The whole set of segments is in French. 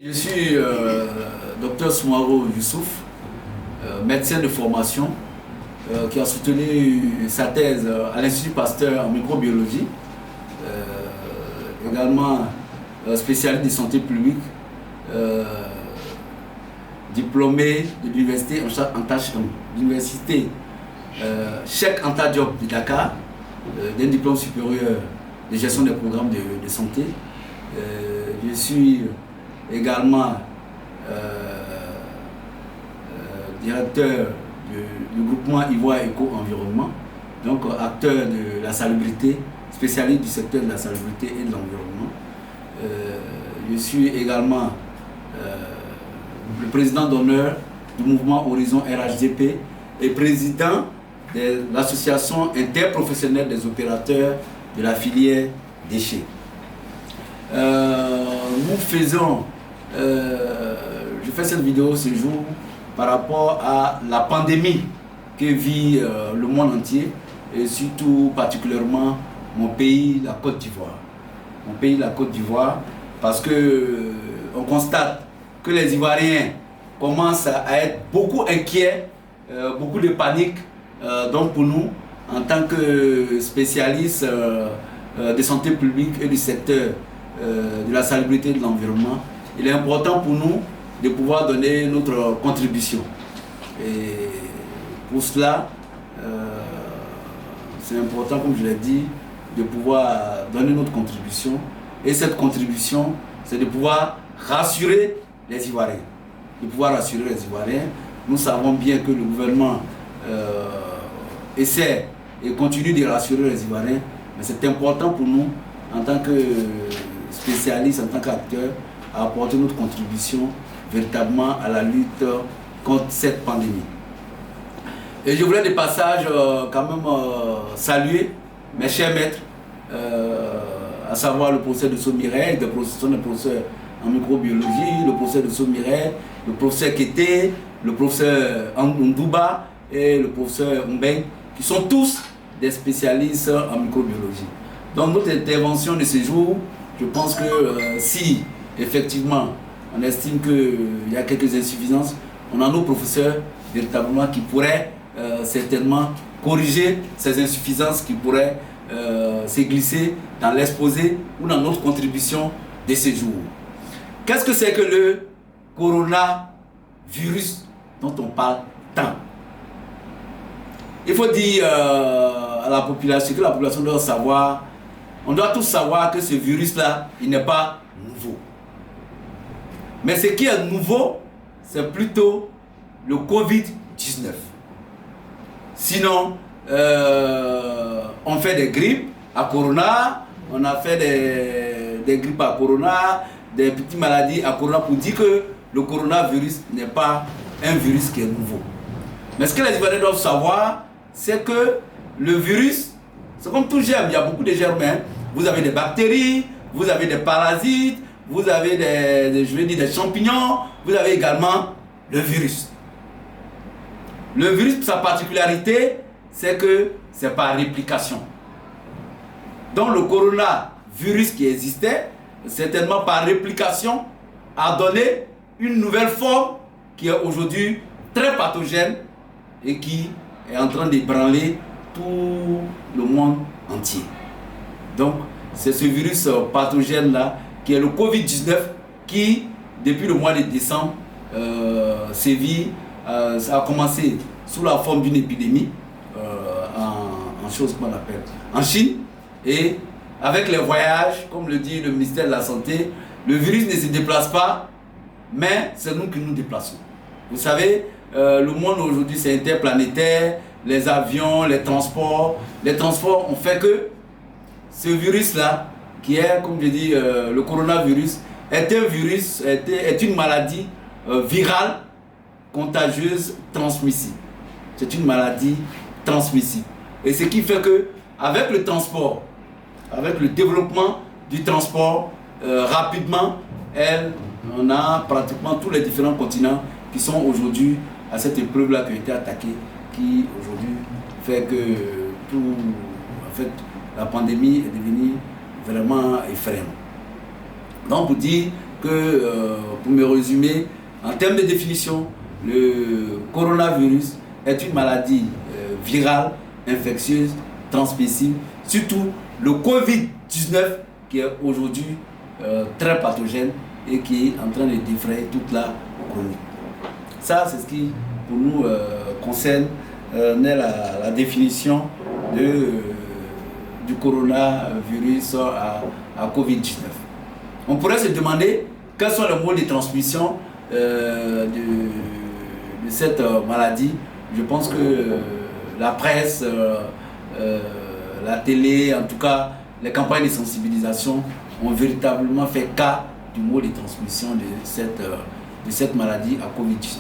Je suis Dr Soumaoro Youssouf, médecin de formation, qui a soutenu sa thèse à l'Institut Pasteur en microbiologie, également spécialiste de santé publique, diplômé de l'université Cheikh Anta Diop de Dakar, d'un diplôme supérieur de gestion des programmes de santé. Je suis également directeur du groupement Ivoire Éco-Environnement, donc acteur de la salubrité, spécialiste du secteur de la salubrité et de l'environnement. Je suis également le président d'honneur du mouvement Horizon RHDP et président de l'association interprofessionnelle des opérateurs de la filière déchets. Nous faisons, je fais cette vidéo ce jour par rapport à la pandémie que vit le monde entier et surtout particulièrement mon pays, la Côte d'Ivoire. Mon pays, la Côte d'Ivoire, parce que on constate que les Ivoiriens commencent à être beaucoup inquiets, beaucoup de panique. Donc pour nous, en tant que spécialistes de santé publique et du secteur de la salubrité de l'environnement, il est important pour nous de pouvoir donner notre contribution. Et pour cela, c'est important, comme je l'ai dit, de pouvoir donner notre contribution. Et cette contribution, c'est de pouvoir rassurer les Ivoiriens. De pouvoir rassurer les Ivoiriens. Nous savons bien que le gouvernement essaie et continue de rassurer les Ivoiriens, mais c'est important pour nous, en tant que spécialistes, en tant qu'acteurs, à apporter notre contribution véritablement à la lutte contre cette pandémie. Et je voulais de passage quand même saluer mes chers maîtres, à savoir le professeur de Somiret, le professeur en microbiologie, le professeur de Somiret, le professeur Kété, le professeur Ndouba et le professeur Mbeng, qui sont tous des spécialistes en microbiologie. Donc notre intervention de ce jour, je pense que si effectivement on estime qu'il y a quelques insuffisances, on a nos professeurs véritablement qui pourraient certainement corriger ces insuffisances qui pourraient se glisser dans l'exposé ou dans notre contribution de ce jour. Qu'est-ce que c'est que le coronavirus dont on parle tant? Il faut dire à la population que la population doit savoir, on doit tous savoir que ce virus-là, il n'est pas nouveau. Mais ce qui est nouveau, c'est plutôt le Covid-19. Sinon, on fait des grippes à Corona, on a fait des grippes à Corona, des petites maladies à Corona pour dire que le coronavirus n'est pas un virus qui est nouveau. Mais ce que les Ivoiriens doivent savoir, c'est que le virus, c'est comme tout germe, il y a beaucoup de germes. Hein. Vous avez des bactéries, vous avez des parasites, vous avez des champignons, vous avez également le virus. Le virus, sa particularité, c'est que c'est par réplication. Donc le coronavirus qui existait, certainement par réplication, a donné une nouvelle forme qui est aujourd'hui très pathogène et qui est en train d'ébranler tout le monde entier. Donc c'est ce virus pathogène-là qui est le Covid-19 qui, depuis le mois de décembre, sévit. Ça a commencé sous la forme d'une épidémie en Chine, et avec les voyages, comme le dit le ministère de la Santé, le virus ne se déplace pas, mais c'est nous qui nous déplaçons. Vous savez, le monde aujourd'hui c'est interplanétaire, les avions, les transports ont fait que ce virus-là, qui est, comme je dis, le coronavirus, est une maladie virale, contagieuse, transmissible. C'est une maladie transmissible. Et ce qui fait que, avec le transport, avec le développement du transport, rapidement, on a pratiquement tous les différents continents qui sont aujourd'hui à cette épreuve-là qui a été attaquée, qui aujourd'hui fait que la pandémie est devenue vraiment effrayante. Donc, pour dire que, pour me résumer, en termes de définition, le coronavirus est une maladie virale, infectieuse, transmissible, surtout le Covid-19 qui est aujourd'hui très pathogène et qui est en train de défrayer toute la chronique. Ça, c'est ce qui, pour nous, concerne la définition du coronavirus à Covid-19. On pourrait se demander quels sont les modes de transmission de cette maladie. Je pense que la presse, la télé, en tout cas les campagnes de sensibilisation ont véritablement fait cas du mode de transmission de cette maladie à Covid-19.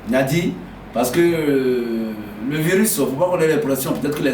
On a dit, parce que le virus, il ne faut pas qu'on ait l'impression, peut-être que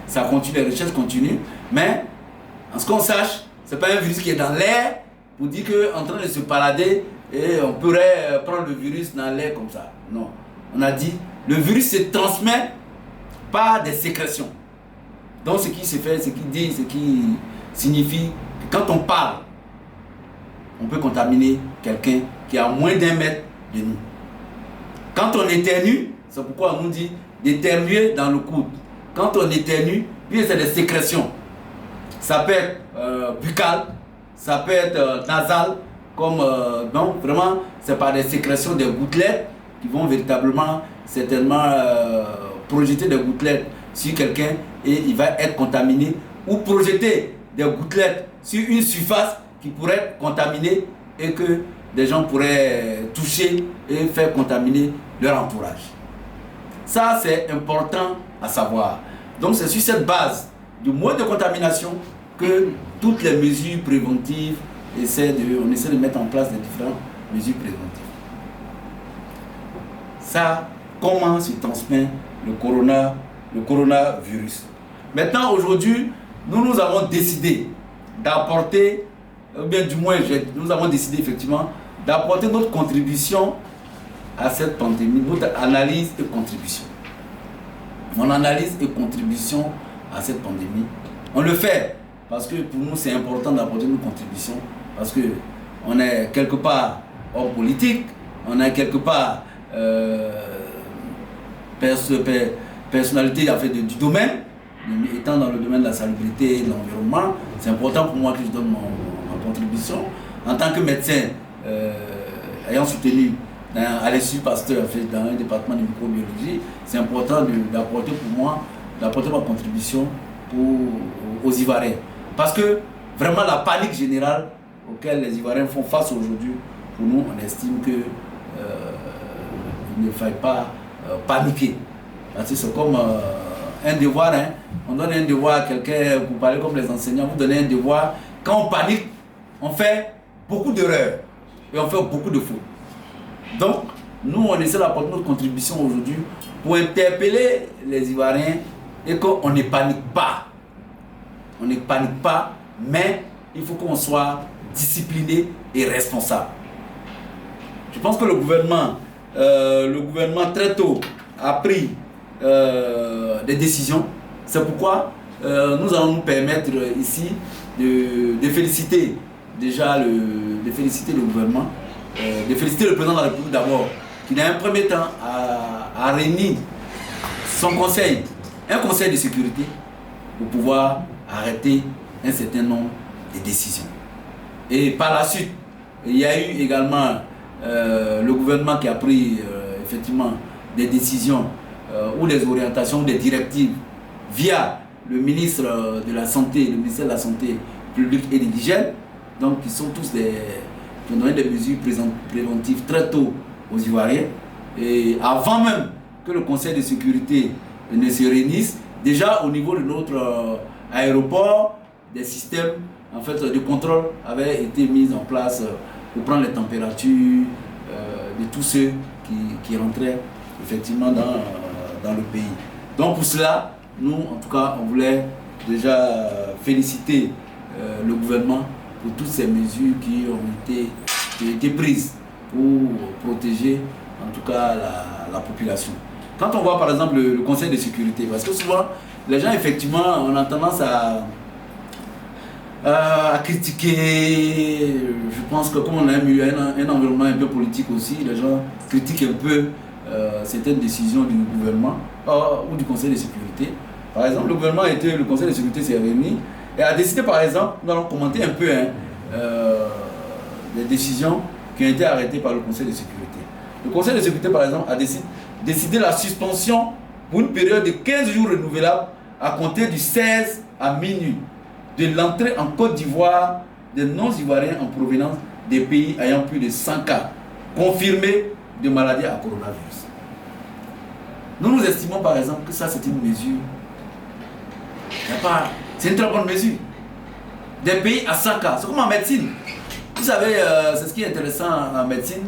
ça continue, les recherches continuent, mais en ce qu'on sache, ce n'est pas un virus qui est dans l'air pour dire qu'en train de se balader et on pourrait prendre le virus dans l'air comme ça. Non. On a dit, le virus se transmet par des sécrétions. Donc ce qui se fait, ce qui dit, ce qui signifie que quand on parle, on peut contaminer quelqu'un qui est à moins d'1 mètre de nous. Quand on éternue, c'est pourquoi on nous dit d'éternuer dans le coude. Quand on éternue, puis c'est des sécrétions. Ça peut être buccal, ça peut être nasal, comme donc vraiment c'est par des sécrétions, des gouttelettes qui vont véritablement certainement projeter des gouttelettes sur quelqu'un et il va être contaminé, ou projeter des gouttelettes sur une surface qui pourrait être contaminée et que des gens pourraient toucher et faire contaminer leur entourage. Ça, c'est important à savoir. Donc, c'est sur cette base du mode de contamination que toutes les mesures préventives, on essaie de mettre en place des différentes mesures préventives. Ça, comment se transmet le coronavirus? Maintenant, aujourd'hui, nous avons décidé d'apporter, ou bien du moins, nous avons décidé effectivement d'apporter notre contribution à cette pandémie, notre analyse et contribution. Mon analyse et contribution à cette pandémie, on le fait parce que pour nous c'est important d'apporter nos contributions, parce que on est quelque part hors politique, on est quelque part personnalité en fait, du domaine, étant dans le domaine de la salubrité et de l'environnement. C'est important pour moi que je donne ma contribution. En tant que médecin, ayant soutenu à l'Institut Pasteur, en fait, dans un département de microbiologie, c'est important d'apporter pour moi, d'apporter ma contribution aux Ivoiriens. Parce que vraiment la panique générale auquel les Ivoiriens font face aujourd'hui, pour nous, on estime que il ne faille pas paniquer. Parce que c'est comme un devoir, hein. On donne un devoir à quelqu'un, vous parlez comme les enseignants, vous donnez un devoir. Quand on panique, on fait beaucoup d'erreurs et on fait beaucoup de fautes. Donc, nous, on essaie d'apporter notre contribution aujourd'hui pour interpeller les Ivoiriens et qu'on ne panique pas. On ne panique pas, mais il faut qu'on soit discipliné et responsable. Je pense que le gouvernement très tôt a pris des décisions. C'est pourquoi nous allons nous permettre ici de féliciter déjà le gouvernement, de féliciter le président de la République d'abord, qui dans un premier temps a réuni son conseil, un conseil de sécurité pour pouvoir arrêter un certain nombre de décisions. Et par la suite, il y a eu également le gouvernement qui a pris effectivement des décisions ou des orientations, des directives via le ministre de la Santé, le ministère de la Santé publique et de l'hygiène, donc qui sont tous qui ont donné des mesures préventives très tôt aux Ivoiriens. Et avant même que le Conseil de sécurité ne se réunisse, déjà au niveau de notre aéroport, des systèmes en fait, de contrôle avaient été mis en place pour prendre les températures de tous ceux qui rentraient effectivement dans le pays. Donc pour cela, nous en tout cas, on voulait déjà féliciter le gouvernement pour toutes ces mesures qui ont été prises pour protéger en tout cas la population. Quand on voit par exemple le Conseil de sécurité, parce que souvent les gens effectivement on a tendance à critiquer. Je pense que comme on a eu un environnement un peu politique aussi, les gens critiquent un peu certaines décisions du gouvernement ou du Conseil de sécurité. Par exemple, le Conseil de sécurité s'est réuni et a décidé, par exemple, nous allons commenter un peu les décisions qui ont été arrêtées par le Conseil de sécurité. Le Conseil de sécurité, par exemple, a décidé la suspension pour une période de 15 jours renouvelable à compter du 16 à minuit de l'entrée en Côte d'Ivoire des non-ivoiriens en provenance des pays ayant plus de 100 cas confirmés de maladie à coronavirus. Nous estimons par exemple que ça c'est une mesure, c'est une très bonne mesure. Des pays à 100 cas, c'est comme en médecine. Vous savez, c'est ce qui est intéressant en médecine.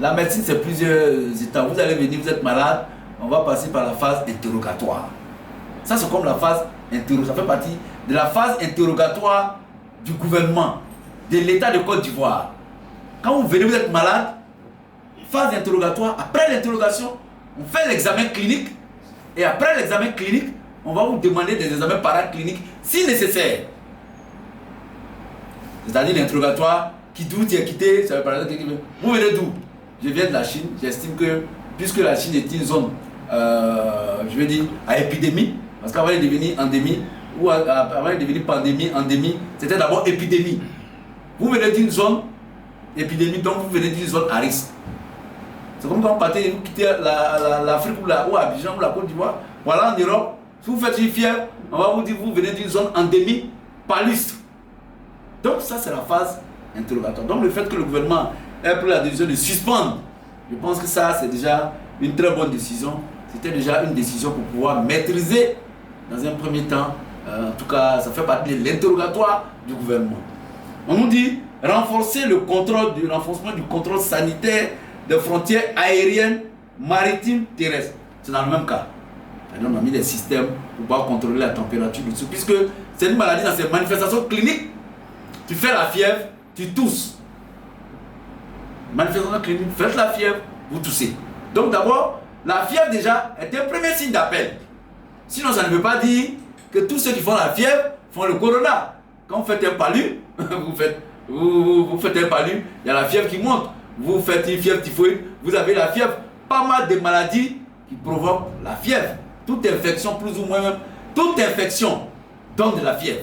La médecine c'est plusieurs étapes. Vous allez venir, vous êtes malade, on va passer par la phase interrogatoire. Ça c'est comme la phase interrogatoire, ça fait partie de la phase interrogatoire du gouvernement, de l'État de Côte d'Ivoire. Quand vous venez, vous êtes malade, phase d'interrogatoire, après l'interrogation, on fait l'examen clinique et après l'examen clinique, on va vous demander des examens paracliniques si nécessaire. C'est-à-dire l'interrogatoire, d'où tu es quitté, ça veut par exemple, vous venez d'où? Je viens de la Chine, j'estime que puisque la Chine est une zone, je veux dire, à épidémie, parce qu'avant de devenir endémie, ou avant de devenir pandémie, endémie, c'était d'abord épidémie. Vous venez d'une zone épidémie, donc vous venez d'une zone à risque. C'est comme quand vous partez et vous quittez l'Afrique ou Abidjan ou la Côte d'Ivoire. Voilà en Europe, si vous faites une fièvre, on va vous dire que vous venez d'une zone endémique, palustre. Donc ça c'est la phase interrogatoire. Donc le fait que le gouvernement ait pris la décision de suspendre, je pense que ça c'est déjà une très bonne décision. C'était déjà une décision pour pouvoir maîtriser dans un premier temps. En tout cas, ça fait partie de l'interrogatoire du gouvernement. On nous dit renforcer le renforcement du contrôle sanitaire des frontières aériennes, maritimes, terrestres. C'est dans le même cas. On a mis des systèmes pour pouvoir contrôler la température dessous, puisque c'est une maladie dans ses manifestations cliniques. Tu fais la fièvre, tu tousses. Manifestation clinique, faites la fièvre, vous toussez. Donc d'abord, la fièvre déjà est un premier signe d'appel. Sinon, ça ne veut pas dire que tous ceux qui font la fièvre font le corona. Quand vous faites un palu, vous faites un palu, il y a la fièvre qui monte. Vous faites une fièvre typhoïde, vous avez la fièvre. Pas mal de maladies qui provoquent la fièvre. Toute infection, plus ou moins même, toute infection donne de la fièvre.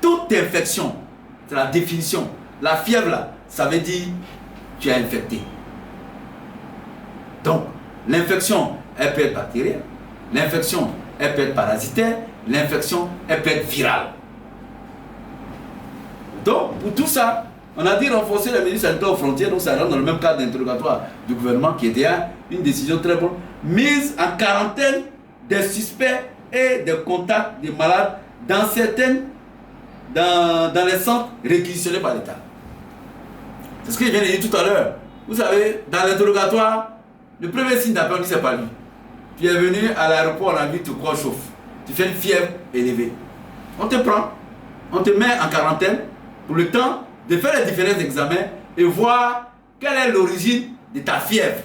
Toute infection, c'est la définition. La fièvre là, ça veut dire tu es infecté. Donc, l'infection, elle peut être bactérienne, l'infection, elle peut être parasitaire, l'infection, elle peut être virale. Donc, pour tout ça, on a dit renforcer les mesures sanitaires aux frontières, donc ça rentre dans le même cadre d'interrogatoire du gouvernement qui était une décision très bonne. Mise en quarantaine des suspects et des contacts des malades dans les centres réquisitionnés par l'État. C'est ce que je viens de dire tout à l'heure. Vous savez, dans l'interrogatoire, le premier signe d'appel, on dit c'est pas lui. Tu es venu à l'aéroport, on a vu que tu crois chauffe. Tu fais une fièvre élevée. On te prend, on te met en quarantaine pour le temps de faire les différents examens et voir quelle est l'origine de ta fièvre.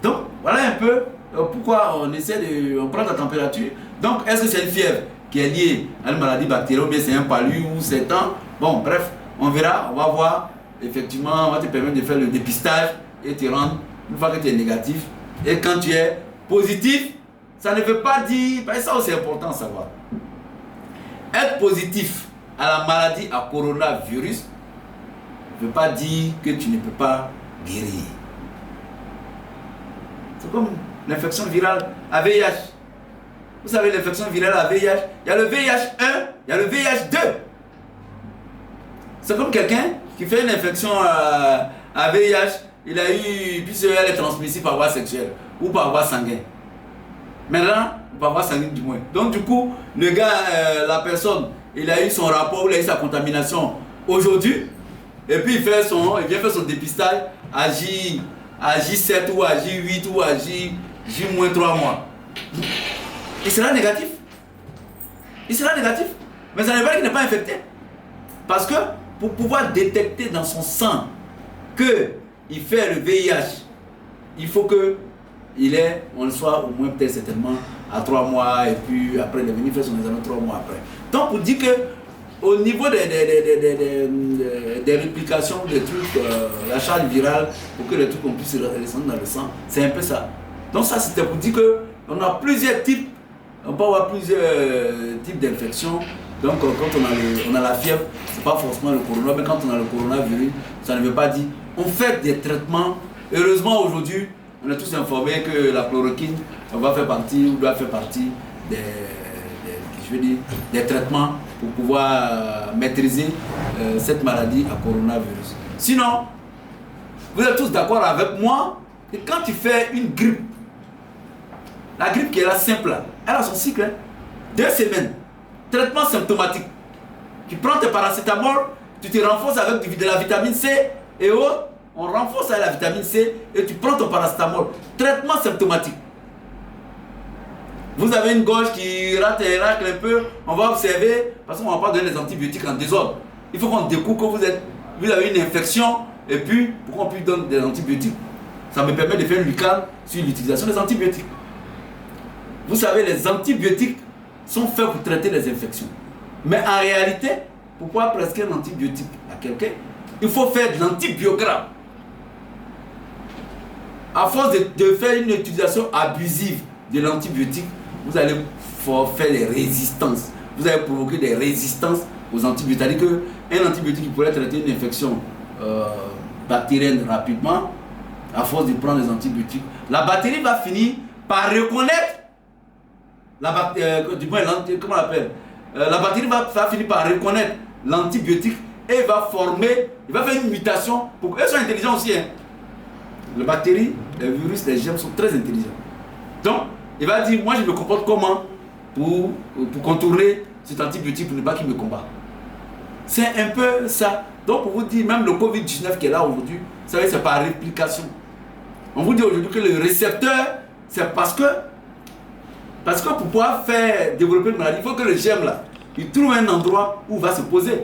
Donc, voilà un peu pourquoi on prend ta température. Donc, est-ce que c'est une fièvre qui est liée à une maladie bactérienne ou bien c'est un palu ou c'est un... Bon, bref, on verra, on va voir. Effectivement, on va te permettre de faire le dépistage et te rendre, une fois que tu es négatif. Et quand tu es positif, ça ne veut pas dire... Parce que ça aussi c'est important à savoir. Être positif à la maladie à coronavirus ne veut pas dire que tu ne peux pas guérir. C'est comme l'infection virale à VIH. Vous savez, l'infection virale à VIH, il y a le VIH1, il y a le VIH2. C'est comme quelqu'un qui fait une infection à VIH, il a eu, puisqu'elle est transmissible par voie sexuelle ou par voie sanguine. Maintenant, par voie sanguine du moins. Donc du coup, le gars, la personne, il a eu son rapport, il a eu sa contamination aujourd'hui, et puis il vient faire son dépistage à J7 ou à J8 ou à J-3 mois. Il sera négatif. Il sera négatif. Mais ça ne veut pas dire qu'il n'est pas infecté. Parce que pour pouvoir détecter dans son sang qu'il fait le VIH, il faut on le soit au moins peut-être certainement à 3 mois et puis après il est venu faire son examen 3 mois après. Donc, pour dire que au niveau des réplications, des trucs, la charge virale, pour que les trucs puissent descendre dans le sang, c'est un peu ça. Donc, ça, c'était pour dire qu'on a plusieurs types, on peut avoir plusieurs types d'infections. Donc, quand on a la fièvre, ce n'est pas forcément le corona, mais quand on a le coronavirus, ça ne veut pas dire. On fait des traitements. Heureusement, aujourd'hui, on est tous informés que la chloroquine va faire partie ou doit faire partie des traitements pour pouvoir maîtriser cette maladie à coronavirus. Sinon, vous êtes tous d'accord avec moi que quand tu fais une grippe, la grippe qui est là simple, elle a son cycle, hein? 2 semaines, traitement symptomatique. Tu prends tes paracétamol, tu te renforces avec de la vitamine C et autres, on renforce avec la vitamine C et tu prends ton paracétamol. Traitement symptomatique. Vous avez une gorge qui racle un peu, on va observer, parce qu'on ne va pas donner des antibiotiques en désordre. Il faut qu'on découvre que vous avez une infection, et puis pour qu'on puisse donner des antibiotiques. Ça me permet de faire une lucane sur l'utilisation des antibiotiques. Vous savez, les antibiotiques sont faits pour traiter les infections. Mais en réalité, pour pouvoir prescrire un antibiotique à quelqu'un, il faut faire de l'antibiogramme. À force de faire une utilisation abusive de l'antibiotique, vous allez faire des résistances. Vous allez provoquer des résistances aux antibiotiques. C'est-à-dire qu'un antibiotique qui pourrait traiter une infection bactérienne rapidement, à force de prendre des antibiotiques, la bactérie va finir par reconnaître la bactérie va finir par reconnaître l'antibiotique et va faire une mutation. Elles sont intelligentes aussi. Hein. Les bactéries, les virus, les germes sont très intelligents. Donc, il va dire, moi je me comporte comment pour contourner cet antibiotique pour ne pas qu'il me combat. C'est un peu ça. Donc, pour vous dire, même le Covid-19 qui est là aujourd'hui, vous savez, c'est par réplication. On vous dit aujourd'hui que le récepteur, c'est parce que pour pouvoir développer une maladie, il faut que le germe là, il trouve un endroit où il va se poser.